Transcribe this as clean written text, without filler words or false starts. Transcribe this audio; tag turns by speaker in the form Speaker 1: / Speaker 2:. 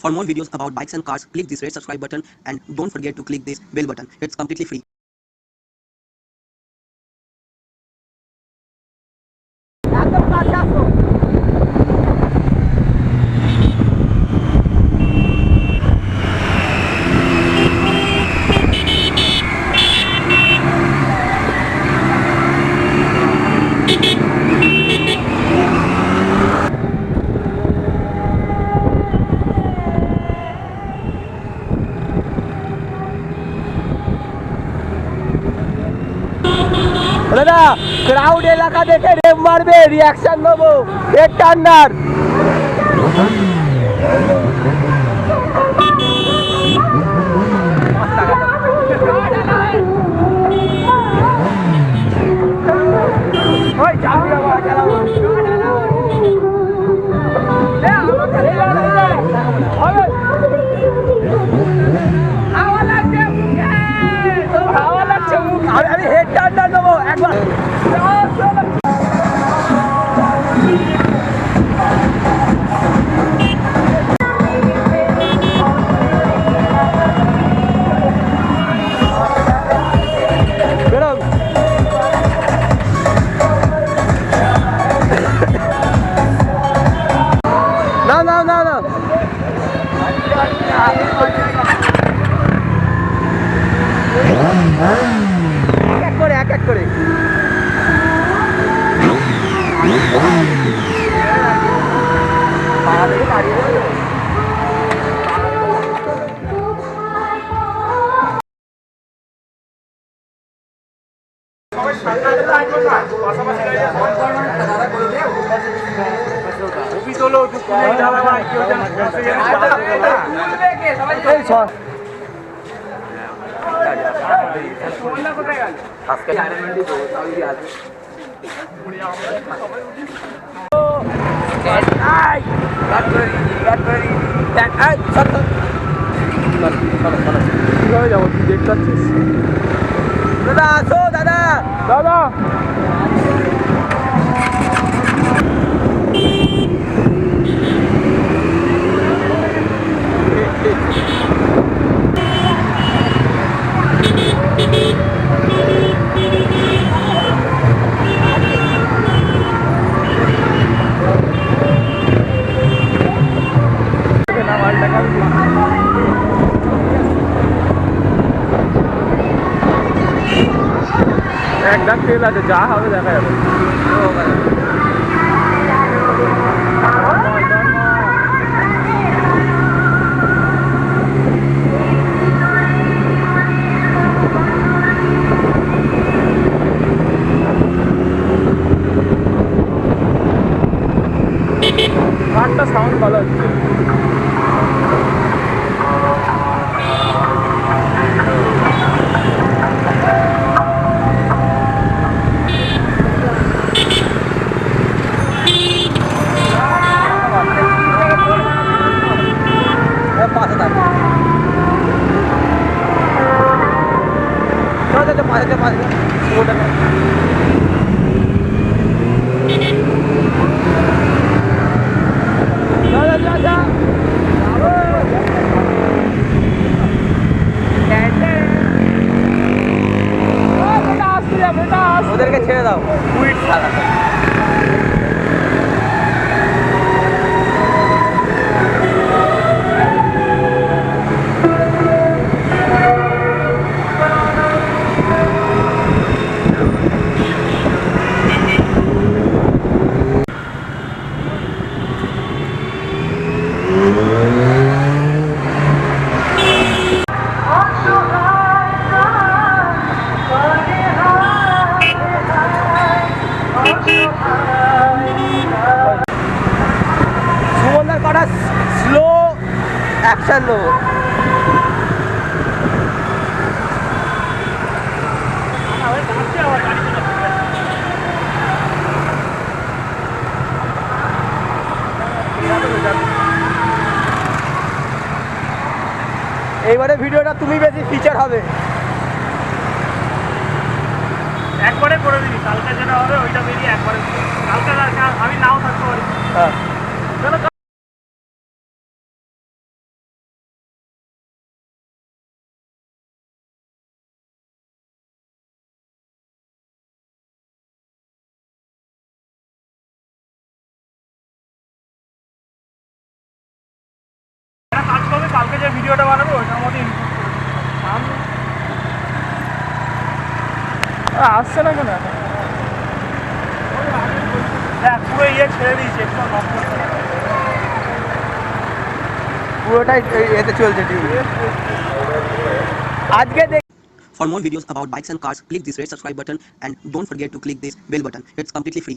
Speaker 1: For more videos about bikes and cars, click this red subscribe button and don't forget to click this bell button. It's completely free.
Speaker 2: দাদা crowd এলাকা দেখে rape মারবে, reaction নেবো, head Turner. আমি head Turner নেবো একবার। না না না না এক এক করে কিভাবে যাবো তুই দেখতে পাচ্ছিস? দাদা আসো, দাদা দাদা একদম তেল আছে, যা হবে দেখা যাবে। গানটা সাউন্ড ভালো হচ্ছে। ওদেরকে ছেড়ে দাও, উইট ছাড়া। সুমনদার কটা স্লো অ্যাকশন নেবো। এইবারে ভিডিওটা তুমি বেশি ফিচার হবে।
Speaker 3: একবারে করে দিবি, কালকে যেটা হবে ওইটা বেরিয়ে একবারে কালকে আমি নাও থাকতে পারি।
Speaker 2: হ্যাঁ।
Speaker 3: যে ভিডিওটা বানাবো ওইটার মধ্যে ইনক্লুড করে দিচ্ছি।
Speaker 2: আসছে না কেন এখন?
Speaker 3: দেখ পুরো ছেড়ে দিয়েছি একটু নক করতে না।
Speaker 2: পুরোটাই এতে চলছে টিভি আজকে
Speaker 1: For more videos about bikes and cars, click this red subscribe button and don't forget to click this bell button. It's completely free.